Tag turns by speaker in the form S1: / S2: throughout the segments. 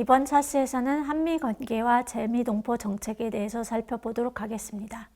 S1: 이번 차시에서는 한미 관계와 재미동포 정책에 대해서 살펴보도록 하겠습니다.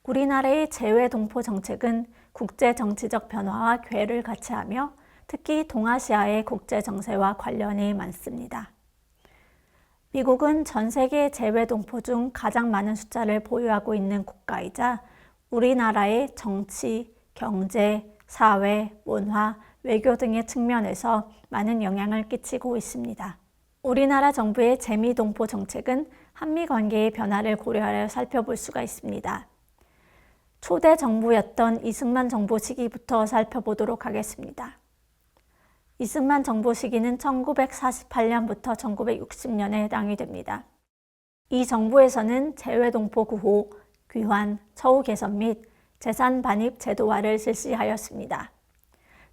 S1: 우리나라의 재외동포 정책은 국제 정치적 변화와 궤를 같이 하며 특히 동아시아의 국제 정세와 관련이 많습니다. 미국은 전 세계 재외동포 중 가장 많은 숫자를 보유하고 있는 국가이자 우리나라의 정치, 경제, 사회, 문화, 외교 등의 측면에서 많은 영향을 끼치고 있습니다. 우리나라 정부의 재미동포 정책은 한미 관계의 변화를 고려하여 살펴볼 수가 있습니다. 초대 정부였던 이승만 정부 시기부터 살펴보도록 하겠습니다. 이승만 정부 시기는 1948년부터 1960년에 해당이 됩니다. 이 정부에서는 재외동포 구호, 귀환, 처우 개선 및 재산 반입 제도화를 실시하였습니다.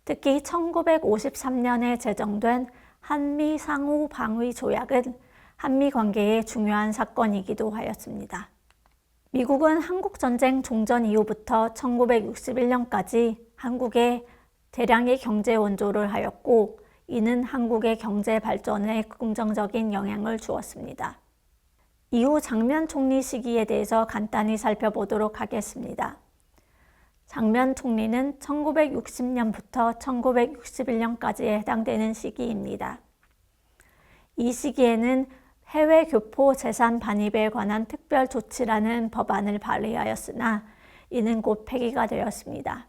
S1: 특히 1953년에 제정된 한미 상호 방위 조약은 한미 관계의 중요한 사건이기도 하였습니다. 미국은 한국전쟁 종전 이후부터 1961년까지 한국에 대량의 경제 원조를 하였고 이는 한국의 경제 발전에 긍정적인 영향을 주었습니다. 이후 장면 총리 시기에 대해서 간단히 살펴보도록 하겠습니다. 장면 총리는 1960년부터 1961년까지에 해당되는 시기입니다. 이 시기에는 해외 교포 재산 반입에 관한 특별 조치라는 법안을 발의하였으나 이는 곧 폐기가 되었습니다.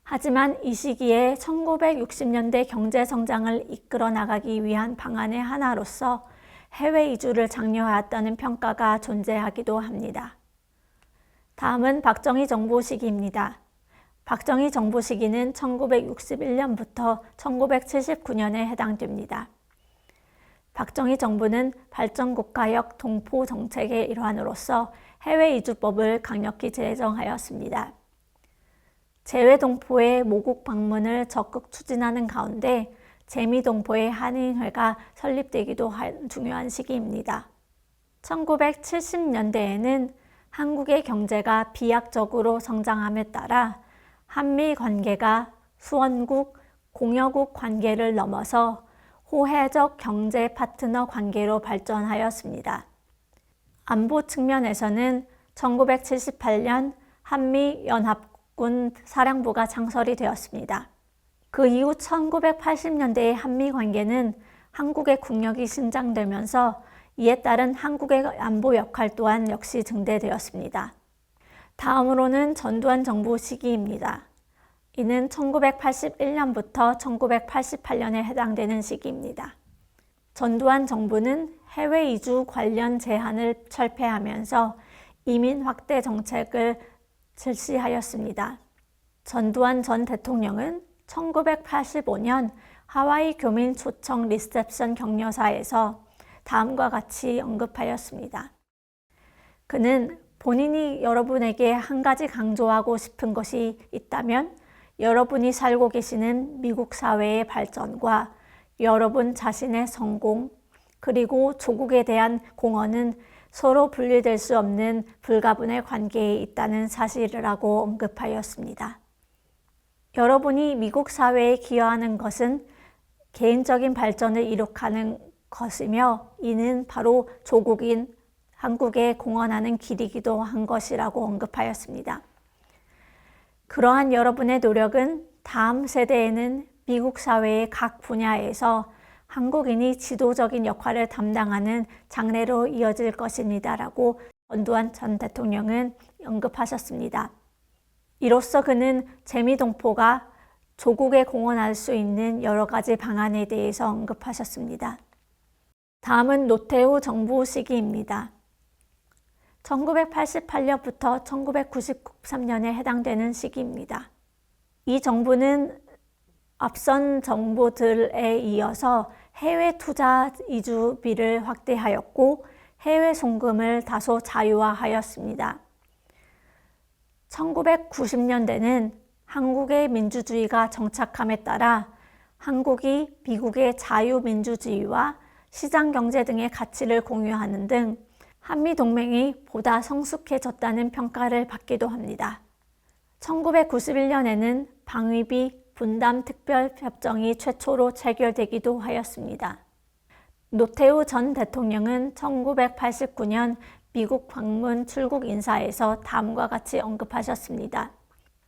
S1: 하지만 이 시기에 1960년대 경제 성장을 이끌어 나가기 위한 방안의 하나로서 해외 이주를 장려하였다는 평가가 존재하기도 합니다. 다음은 박정희 정부 시기입니다. 박정희 정부 시기는 1961년부터 1979년에 해당됩니다. 박정희 정부는 발전국가역 동포 정책의 일환으로서 해외 이주법을 강력히 제정하였습니다. 재외동포의 모국 방문을 적극 추진하는 가운데 재미동포의 한인회가 설립되기도 한 중요한 시기입니다. 1970년대에는 한국의 경제가 비약적으로 성장함에 따라 한미 관계가 수원국, 공여국 관계를 넘어서 호혜적 경제 파트너 관계로 발전하였습니다. 안보 측면에서는 1978년 한미연합군 사령부가 창설이 되었습니다. 그 이후 1980년대의 한미 관계는 한국의 국력이 신장되면서 이에 따른 한국의 안보 역할 또한 역시 증대되었습니다. 다음으로는 전두환 정부 시기입니다. 이는 1981년부터 1988년에 해당되는 시기입니다. 전두환 정부는 해외 이주 관련 제한을 철폐하면서 이민 확대 정책을 실시하였습니다. 전두환 전 대통령은 1985년 하와이 교민 초청 리셉션 격려사에서 다음과 같이 언급하였습니다. 그는 본인이 여러분에게 한 가지 강조하고 싶은 것이 있다면 여러분이 살고 계시는 미국 사회의 발전과 여러분 자신의 성공 그리고 조국에 대한 공헌은 서로 분리될 수 없는 불가분의 관계에 있다는 사실이라고 언급하였습니다. 여러분이 미국 사회에 기여하는 것은 개인적인 발전을 이룩하는 것이며 이는 바로 조국인 한국에 공헌하는 길이기도 한 것이라고 언급하였습니다. 그러한 여러분의 노력은 다음 세대에는 미국 사회의 각 분야에서 한국인이 지도적인 역할을 담당하는 장래로 이어질 것입니다라고 전두환 전 대통령은 언급하셨습니다. 이로써 그는 재미동포가 조국에 공헌할 수 있는 여러 가지 방안에 대해서 언급하셨습니다. 다음은 노태우 정부 시기입니다. 1988년부터 1993년에 해당되는 시기입니다. 이 정부는 앞선 정부들에 이어서 해외 투자 이주비를 확대하였고 해외 송금을 다소 자유화하였습니다. 1990년대는 한국의 민주주의가 정착함에 따라 한국이 미국의 자유민주주의와 시장경제 등의 가치를 공유하는 등 한미동맹이 보다 성숙해졌다는 평가를 받기도 합니다. 1991년에는 방위비 분담 특별협정이 최초로 체결되기도 하였습니다. 노태우 전 대통령은 1989년 미국 방문 출국 인사에서 다음과 같이 언급하셨습니다.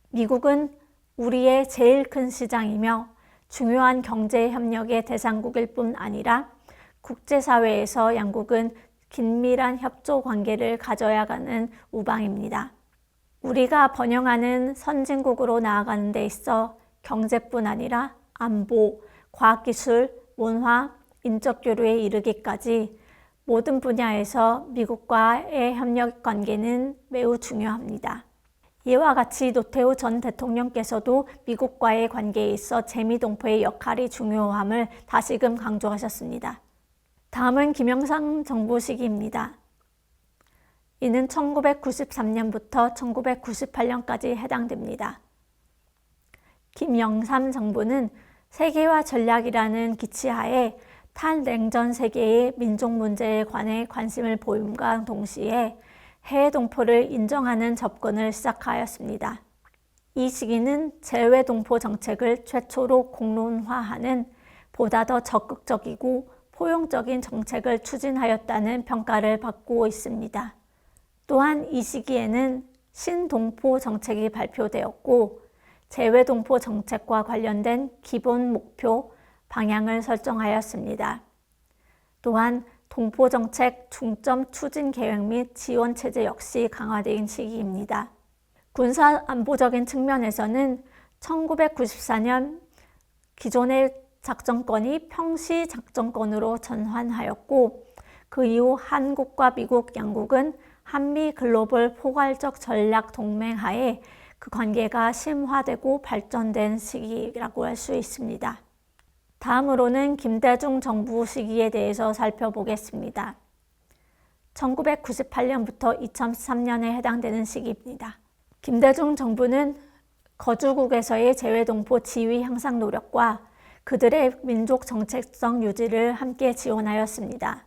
S1: 미국은 우리의 제일 큰 시장이며 중요한 경제 협력의 대상국일 뿐 아니라 국제사회에서 양국은 긴밀한 협조 관계를 가져야 하는 우방입니다. 우리가 번영하는 선진국으로 나아가는 데 있어 경제뿐 아니라 안보, 과학기술, 문화, 인적 교류에 이르기까지 모든 분야에서 미국과의 협력 관계는 매우 중요합니다. 이와 같이 노태우 전 대통령께서도 미국과의 관계에 있어 재미동포의 역할이 중요함을 다시금 강조하셨습니다. 다음은 김영삼 정부 시기입니다. 이는 1993년부터 1998년까지 해당됩니다. 김영삼 정부는 세계화 전략이라는 기치하에 탈냉전 세계의 민족 문제에 관해 관심을 보임과 동시에 해외 동포를 인정하는 접근을 시작하였습니다. 이 시기는 재외 동포 정책을 최초로 공론화하는 보다 더 적극적이고 포용적인 정책을 추진하였다는 평가를 받고 있습니다. 또한 이 시기에는 신동포 정책이 발표되었고 재외동포 정책과 관련된 기본 목표, 방향을 설정하였습니다. 또한 동포정책 중점 추진 계획 및 지원체제 역시 강화된 시기입니다. 군사안보적인 측면에서는 1994년 기존의 작전권이 평시 작전권으로 전환하였고 그 이후 한국과 미국 양국은 한미 글로벌 포괄적 전략 동맹 하에 그 관계가 심화되고 발전된 시기라고 할 수 있습니다. 다음으로는 김대중 정부 시기에 대해서 살펴보겠습니다. 1998년부터 2003년에 해당되는 시기입니다. 김대중 정부는 거주국에서의 재외동포 지위 향상 노력과 그들의 민족 정체성 유지를 함께 지원하였습니다.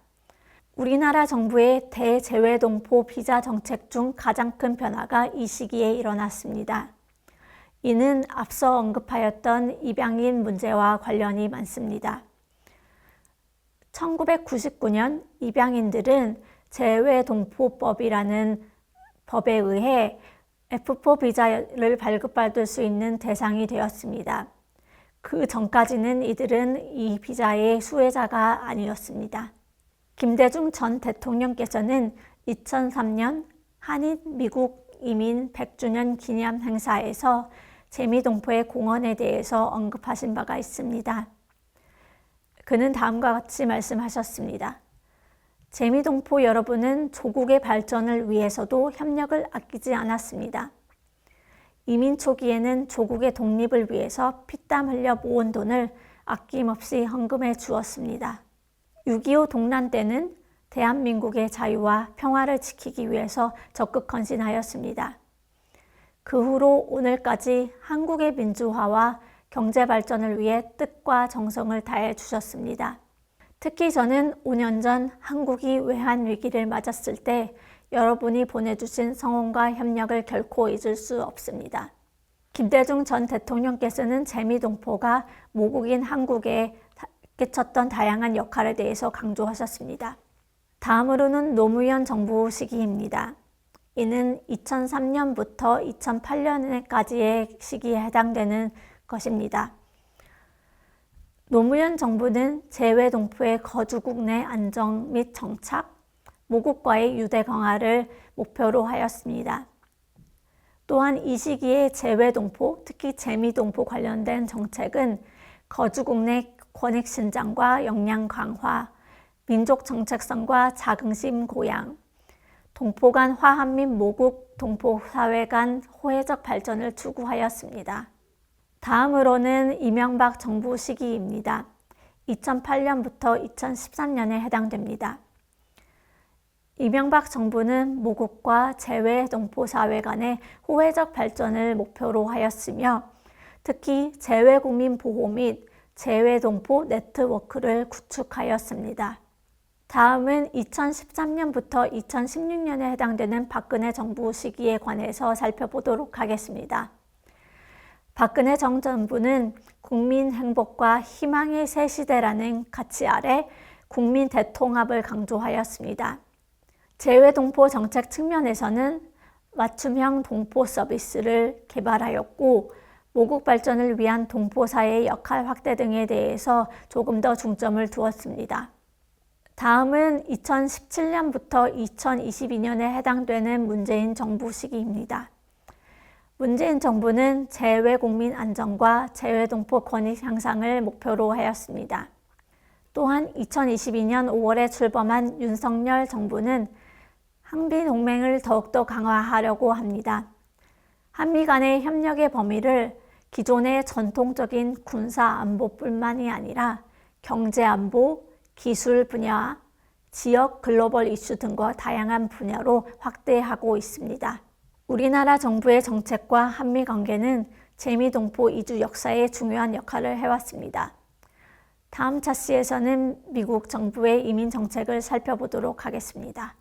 S1: 우리나라 정부의 대재외동포 비자 정책 중 가장 큰 변화가 이 시기에 일어났습니다. 이는 앞서 언급하였던 입양인 문제와 관련이 많습니다. 1999년 입양인들은 재외동포법이라는 법에 의해 F4 비자를 발급받을 수 있는 대상이 되었습니다. 그 전까지는 이들은 이 비자의 수혜자가 아니었습니다. 김대중 전 대통령께서는 2003년 한인 미국 이민 100주년 기념 행사에서 재미동포의 공헌에 대해서 언급하신 바가 있습니다. 그는 다음과 같이 말씀하셨습니다. 재미동포 여러분은 조국의 발전을 위해서도 협력을 아끼지 않았습니다. 이민 초기에는 조국의 독립을 위해서 피땀 흘려 모은 돈을 아낌없이 헌금해 주었습니다. 6.25 동란 때는 대한민국의 자유와 평화를 지키기 위해서 적극 헌신하였습니다. 그 후로 오늘까지 한국의 민주화와 경제 발전을 위해 뜻과 정성을 다해 주셨습니다. 특히 저는 5년 전 한국이 외환 위기를 맞았을 때 여러분이 보내주신 성원과 협력을 결코 잊을 수 없습니다. 김대중 전 대통령께서는 재미동포가 모국인 한국에 끼쳤던 다양한 역할에 대해서 강조하셨습니다. 다음으로는 노무현 정부 시기입니다. 이는 2003년부터 2008년까지의 시기에 해당되는 것입니다. 노무현 정부는 재외동포의 거주국 내 안정 및 정착, 모국과의 유대 강화를 목표로 하였습니다. 또한 이 시기에 재외동포, 특히 재미동포 관련된 정책은 거주국 내 권익 신장과 역량 강화, 민족 정체성과 자긍심 고양, 동포 간 화합 및 모국 동포 사회 간 호혜적 발전을 추구하였습니다. 다음으로는 이명박 정부 시기입니다. 2008년부터 2013년에 해당됩니다. 이명박 정부는 모국과 재외동포 사회 간의 호혜적 발전을 목표로 하였으며 특히 재외국민 보호 및 재외동포 네트워크를 구축하였습니다. 다음은 2013년부터 2016년에 해당되는 박근혜 정부 시기에 관해서 살펴보도록 하겠습니다. 박근혜 정정부는 국민 행복과 희망의 새 시대라는 가치 아래 국민 대통합을 강조하였습니다. 재외동포 정책 측면에서는 맞춤형 동포 서비스를 개발하였고 모국 발전을 위한 동포사회의 역할 확대 등에 대해서 조금 더 중점을 두었습니다. 다음은 2017년부터 2022년에 해당되는 문재인 정부 시기입니다. 문재인 정부는 재외국민 안정과 재외동포 권익 향상을 목표로 하였습니다. 또한 2022년 5월에 출범한 윤석열 정부는 한미 동맹을 더욱더 강화하려고 합니다. 한미 간의 협력의 범위를 기존의 전통적인 군사 안보뿐만이 아니라 경제 안보, 기술 분야, 지역 글로벌 이슈 등과 다양한 분야로 확대하고 있습니다. 우리나라 정부의 정책과 한미 관계는 재미동포 이주 역사에 중요한 역할을 해왔습니다. 다음 차시에서는 미국 정부의 이민 정책을 살펴보도록 하겠습니다.